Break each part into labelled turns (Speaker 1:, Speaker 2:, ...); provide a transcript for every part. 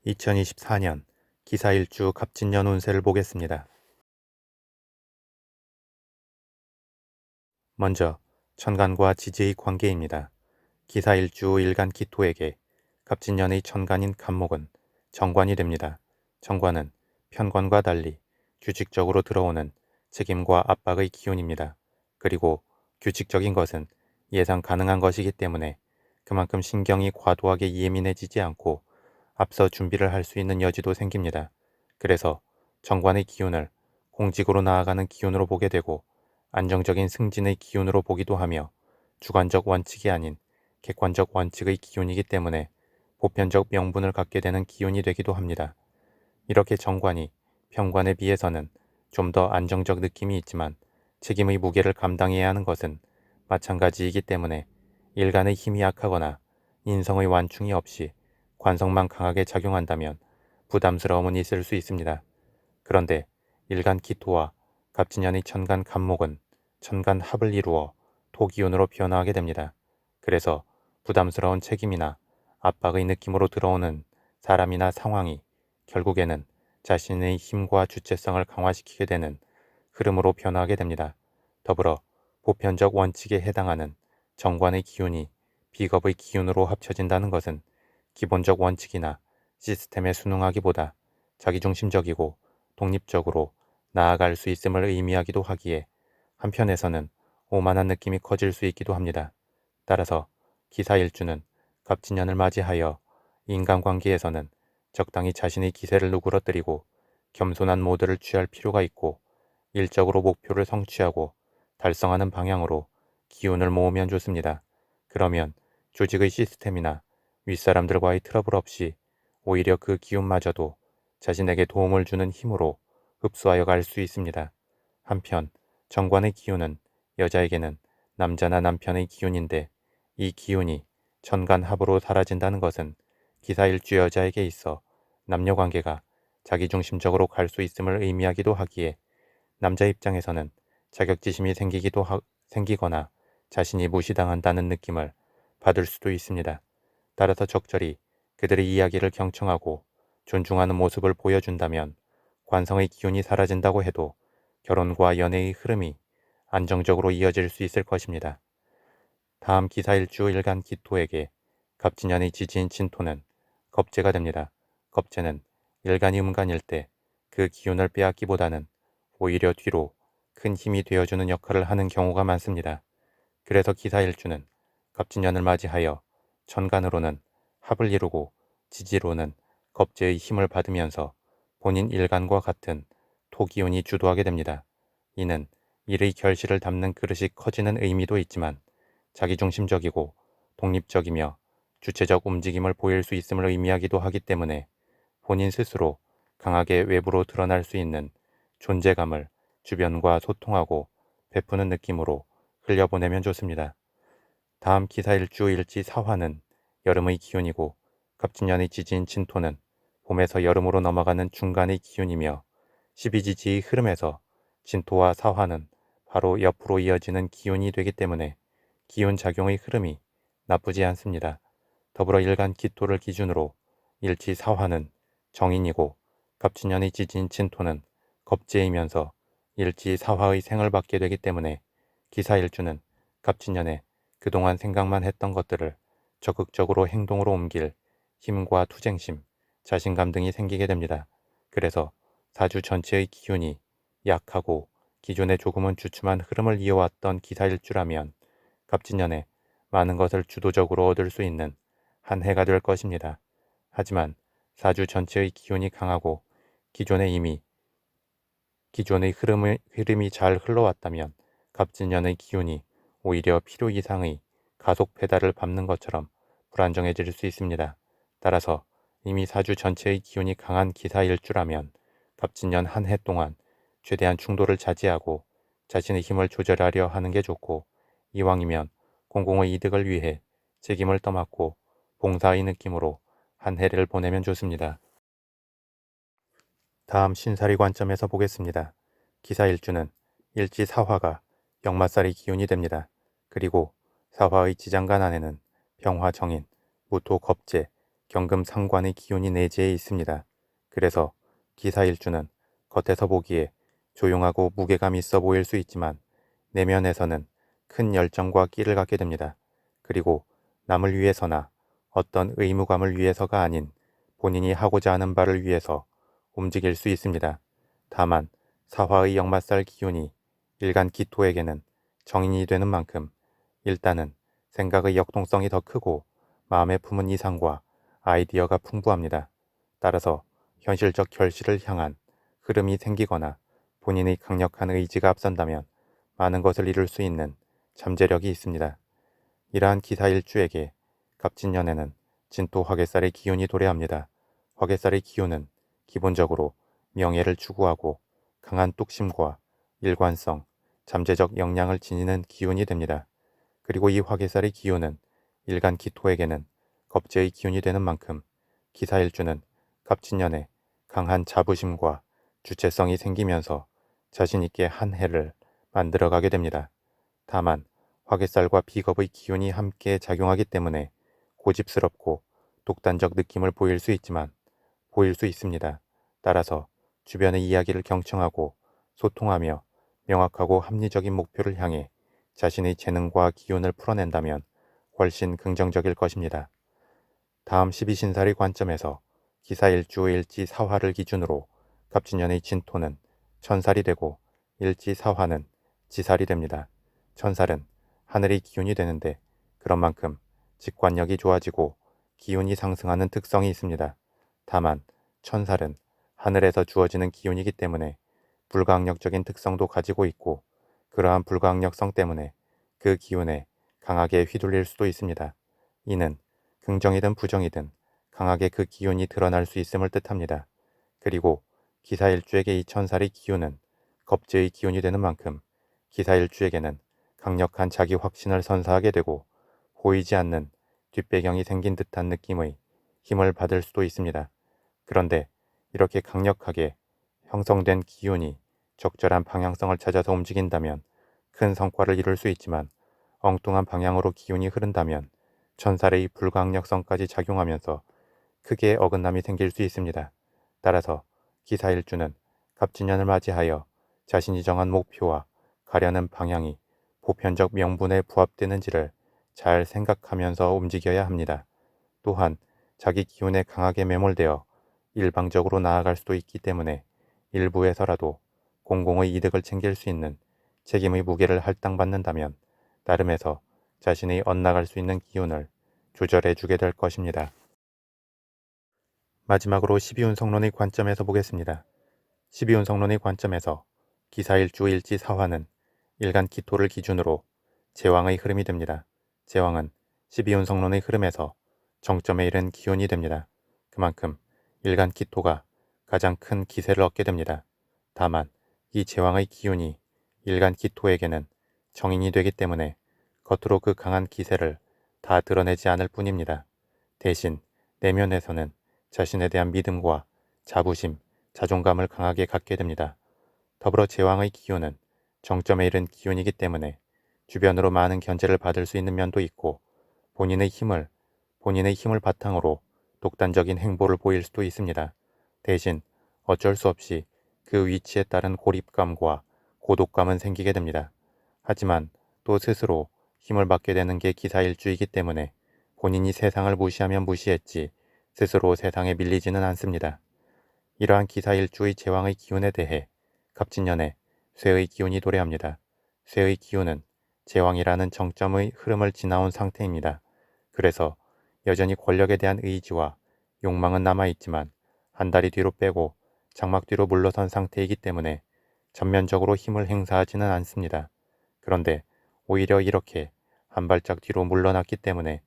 Speaker 1: 2024년 기사일주 갑진년 운세를 보겠습니다. 먼저 천간과 지지의 관계입니다. 기사일주 일간 기토에게 갑진년의 천간인 갑목은 정관이 됩니다. 정관은 편관과 달리 규칙적으로 들어오는 책임과 압박의 기운입니다. 그리고 규칙적인 것은 예상 가능한 것이기 때문에 그만큼 신경이 과도하게 예민해지지 않고 앞서 준비를 할 수 있는 여지도 생깁니다. 그래서 정관의 기운을 공직으로 나아가는 기운으로 보게 되고 안정적인 승진의 기운으로 보기도 하며 주관적 원칙이 아닌 객관적 원칙의 기운이기 때문에 보편적 명분을 갖게 되는 기운이 되기도 합니다. 이렇게 정관이 편관에 비해서는 좀 더 안정적 느낌이 있지만 책임의 무게를 감당해야 하는 것은 마찬가지이기 때문에 일간의 힘이 약하거나 인성의 완충이 없이 관성만 강하게 작용한다면 부담스러움은 있을 수 있습니다. 그런데 일간 기토와 갑진년의 천간 갑목은 천간 합을 이루어 토기운으로 변화하게 됩니다. 그래서 부담스러운 책임이나 압박의 느낌으로 들어오는 사람이나 상황이 결국에는 자신의 힘과 주체성을 강화시키게 되는 흐름으로 변화하게 됩니다. 더불어 보편적 원칙에 해당하는 정관의 기운이 비겁의 기운으로 합쳐진다는 것은 기본적 원칙이나 시스템에 순응하기보다 자기중심적이고 독립적으로 나아갈 수 있음을 의미하기도 하기에 한편에서는 오만한 느낌이 커질 수 있기도 합니다. 따라서 기사일주는 갑진년을 맞이하여 인간관계에서는 적당히 자신의 기세를 누그러뜨리고 겸손한 모드를 취할 필요가 있고 일적으로 목표를 성취하고 달성하는 방향으로 기운을 모으면 좋습니다. 그러면 조직의 시스템이나 윗사람들과의 트러블 없이 오히려 그 기운마저도 자신에게 도움을 주는 힘으로 흡수하여 갈 수 있습니다. 한편 정관의 기운은 여자에게는 남자나 남편의 기운인데 이 기운이 천간합으로 사라진다는 것은 기사일주 여자에게 있어 남녀관계가 자기중심적으로 갈 수 있음을 의미하기도 하기에 남자 입장에서는 자격지심이 생기거나 자신이 무시당한다는 느낌을 받을 수도 있습니다. 따라서 적절히 그들의 이야기를 경청하고 존중하는 모습을 보여준다면 관성의 기운이 사라진다고 해도 결혼과 연애의 흐름이 안정적으로 이어질 수 있을 것입니다. 다음 기사일주 일간 기토에게 갑진년의 지지인 진토는 겁재가 됩니다. 겁재는 일간이 음간일 때 그 기운을 빼앗기보다는 오히려 뒤로 큰 힘이 되어주는 역할을 하는 경우가 많습니다. 그래서 기사일주는 갑진년을 맞이하여 천간으로는 합을 이루고 지지로는 겁재의 힘을 받으면서 본인 일간과 같은 토기운이 주도하게 됩니다. 이는 일의 결실을 담는 그릇이 커지는 의미도 있지만 자기중심적이고 독립적이며 주체적 움직임을 보일 수 있음을 의미하기도 하기 때문에 본인 스스로 강하게 외부로 드러날 수 있는 존재감을 주변과 소통하고 베푸는 느낌으로 흘려보내면 좋습니다. 다음 기사일주 일지 사화는 여름의 기운이고 갑진년의 지지인 진토는 봄에서 여름으로 넘어가는 중간의 기운이며 12지지의 흐름에서 진토와 사화는 바로 옆으로 이어지는 기운이 되기 때문에 기운 작용의 흐름이 나쁘지 않습니다. 더불어 일간 기토를 기준으로 일지 사화는 정인이고 갑진년의 지지인 진토는 겁재이면서 일지 사화의 생을 받게 되기 때문에 기사일주는 갑진년에 그동안 생각만 했던 것들을 적극적으로 행동으로 옮길 힘과 투쟁심, 자신감 등이 생기게 됩니다. 그래서 사주 전체의 기운이 약하고 기존에 조금은 주춤한 흐름을 이어왔던 기사일주라면 갑진년에 많은 것을 주도적으로 얻을 수 있는 한 해가 될 것입니다. 하지만 사주 전체의 기운이 강하고 기존에 이미 기존의 흐름이 잘 흘러왔다면 갑진년의 기운이 오히려 필요 이상의 가속 페달을 밟는 것처럼 불안정해질 수 있습니다. 따라서 이미 사주 전체의 기운이 강한 기사일주라면 갑진년 한 해 동안 최대한 충돌을 자제하고 자신의 힘을 조절하려 하는 게 좋고 이왕이면 공공의 이득을 위해 책임을 떠맡고 봉사의 느낌으로 한 해를 보내면 좋습니다. 다음 신사리 관점에서 보겠습니다. 기사일주는 일지 사화가 역마살의 기운이 됩니다. 그리고 사화의 지장간 안에는 병화 정인, 무토 겁재, 경금상관의 기운이 내재해 있습니다. 그래서 기사일주는 겉에서 보기에 조용하고 무게감 있어 보일 수 있지만 내면에서는 큰 열정과 끼를 갖게 됩니다. 그리고 남을 위해서나 어떤 의무감을 위해서가 아닌 본인이 하고자 하는 바를 위해서 움직일 수 있습니다. 다만 사화의 역마살 기운이 일간 기토에게는 정인이 되는 만큼 일단은 생각의 역동성이 더 크고 마음에 품은 이상과 아이디어가 풍부합니다. 따라서 현실적 결실을 향한 흐름이 생기거나 본인의 강력한 의지가 앞선다면 많은 것을 이룰 수 있는 잠재력이 있습니다. 이러한 기사일주에게 갑진년에는 진토 화개살의 기운이 도래합니다. 화개살의 기운은 기본적으로 명예를 추구하고 강한 뚝심과 일관성, 잠재적 역량을 지니는 기운이 됩니다. 그리고 이 화개살의 기운은 일간 기토에게는 겁재의 기운이 되는 만큼 기사일주는 갑진년에 강한 자부심과 주체성이 생기면서 자신있게 한 해를 만들어가게 됩니다. 다만 화개살과 비겁의 기운이 함께 작용하기 때문에 고집스럽고 독단적 느낌을 보일 수 있습니다. 따라서 주변의 이야기를 경청하고 소통하며 명확하고 합리적인 목표를 향해 자신의 재능과 기운을 풀어낸다면 훨씬 긍정적일 것입니다. 다음 12신살의 관점에서 기사일주 일지 사화를 기준으로 갑진년의 진토는 천살이 되고 일지 사화는 지살이 됩니다. 천살은 하늘의 기운이 되는데 그런 만큼 직관력이 좋아지고 기운이 상승하는 특성이 있습니다. 다만 천살은 하늘에서 주어지는 기운이기 때문에 불가항력적인 특성도 가지고 있고 그러한 불가항력성 때문에 그 기운에 강하게 휘둘릴 수도 있습니다. 이는 긍정이든 부정이든 강하게 그 기운이 드러날 수 있음을 뜻합니다. 그리고 기사일주에게 이 천살의 기운은 겁재의 기운이 되는 만큼 기사일주에게는 강력한 자기 확신을 선사하게 되고 보이지 않는 뒷배경이 생긴 듯한 느낌의 힘을 받을 수도 있습니다. 그런데 이렇게 강력하게 형성된 기운이 적절한 방향성을 찾아서 움직인다면 큰 성과를 이룰 수 있지만 엉뚱한 방향으로 기운이 흐른다면 천살의 불가항력성까지 작용하면서 크게 어긋남이 생길 수 있습니다. 따라서 기사일주는 갑진년을 맞이하여 자신이 정한 목표와 가려는 방향이 보편적 명분에 부합되는지를 잘 생각하면서 움직여야 합니다. 또한 자기 기운에 강하게 매몰되어 일방적으로 나아갈 수도 있기 때문에 일부에서라도 공공의 이득을 챙길 수 있는 책임의 무게를 할당받는다면 나름에서 자신이 엇나갈 수 있는 기운을 조절해 주게 될 것입니다. 마지막으로 12운성론의 관점에서 보겠습니다. 12운성론의 관점에서 기사일주 일지 사화는 일간 기토를 기준으로 제왕의 흐름이 됩니다. 제왕은 12운성론의 흐름에서 정점에 이른 기운이 됩니다. 그만큼 일간 기토가 가장 큰 기세를 얻게 됩니다. 다만 이 제왕의 기운이 일간 기토에게는 정인이 되기 때문에 겉으로 그 강한 기세를 다 드러내지 않을 뿐입니다. 대신 내면에서는 자신에 대한 믿음과 자부심, 자존감을 강하게 갖게 됩니다. 더불어 제왕의 기운은 정점에 이른 기운이기 때문에 주변으로 많은 견제를 받을 수 있는 면도 있고 본인의 힘을 바탕으로 독단적인 행보를 보일 수도 있습니다. 대신 어쩔 수 없이 그 위치에 따른 고립감과 고독감은 생기게 됩니다. 하지만 또 스스로 힘을 받게 되는 게 기사일주이기 때문에 본인이 세상을 무시하면 무시했지 스스로 세상에 밀리지는 않습니다. 이러한 기사일주의 제왕의 기운에 대해 갑진년에 쇠의 기운이 도래합니다. 쇠의 기운은 제왕이라는 정점의 흐름을 지나온 상태입니다. 그래서 여전히 권력에 대한 의지와 욕망은 남아있지만 한 다리 뒤로 빼고 장막 뒤로 물러선 상태이기 때문에 전면적으로 힘을 행사하지는 않습니다. 그런데 오히려 이렇게 한 발짝 뒤로 물러났기 때문에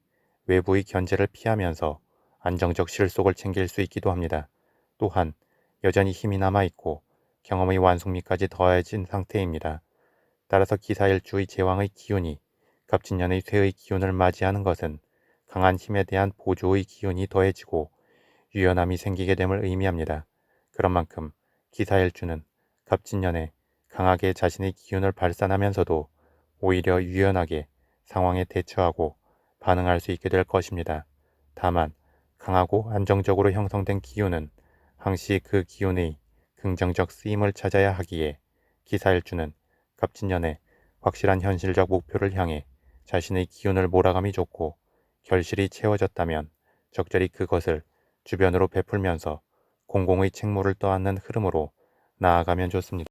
Speaker 1: 외부의 견제를 피하면서 안정적 실속을 챙길 수 있기도 합니다. 또한 여전히 힘이 남아있고 경험의 완숙미까지 더해진 상태입니다. 따라서 기사일주의 제왕의 기운이 갑진년의 쇠의 기운을 맞이하는 것은 강한 힘에 대한 보조의 기운이 더해지고 유연함이 생기게 됨을 의미합니다. 그런 만큼 기사일주는 갑진년에 강하게 자신의 기운을 발산하면서도 오히려 유연하게 상황에 대처하고 반응할 수 있게 될 것입니다. 다만 강하고 안정적으로 형성된 기운은 항시 그 기운의 긍정적 쓰임을 찾아야 하기에 기사일주는 갑진년에 확실한 현실적 목표를 향해 자신의 기운을 몰아감이 좋고 결실이 채워졌다면 적절히 그것을 주변으로 베풀면서 공공의 책무를 떠안는 흐름으로 나아가면 좋습니다.